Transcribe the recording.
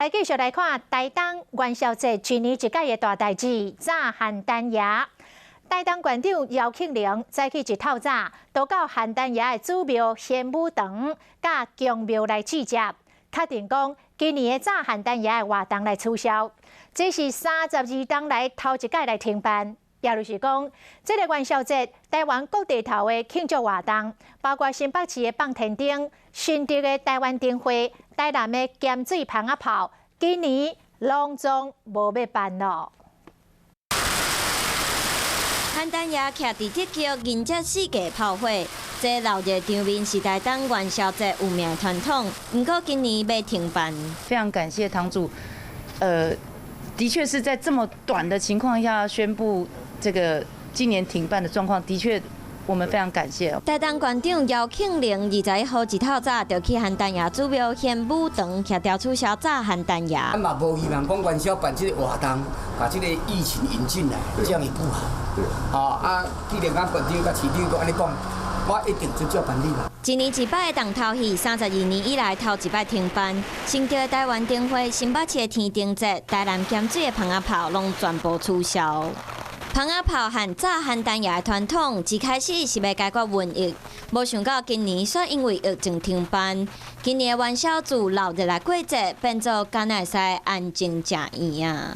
来继续来看台东元宵节一年一届的大代志——炸邯郸爷。台东县长姚庆玲早起一透早，就到邯郸爷的祖庙献武堂，甲公庙来致谢，确定讲今年的炸邯郸爷的活动来取消。这是32年来头一届来停办。 也就是讲，这个元宵节，台湾各地头的庆祝活动，包括新北市的放天灯、新竹的台湾灯会、台南的咸水蜂仔炮，今年隆重无要办咯。邯郸爷徛伫铁桥迎接世界炮火，这闹热场面是台东元宵节有名的传统，不过今年要停办。非常感谢堂主，的确是在这么短的情况下宣布。 这个今年停办的状况，的确我们非常感谢。台东县长姚庆玲21号一透早就去邯郸爷祖庙献武堂，协调取消炸邯郸爷。咱嘛无希望讲元宵办这个活动，把这个疫情引进来，这样也不好。啊，既然咱县长甲市长都安尼讲，我一定就照办理啦。一年一摆的重头戏，32年以来头一摆停办。新竹的台湾灯会、新北市的天灯节、台南咸水的蜂仔炮，拢全部取消。 蜂仔炮和炸邯郸爷的传统，一开始是要解决瘟疫，无想到今年却因为疫情停办。今年的元宵自闹热来过节，变做敢会使安静食圆啊！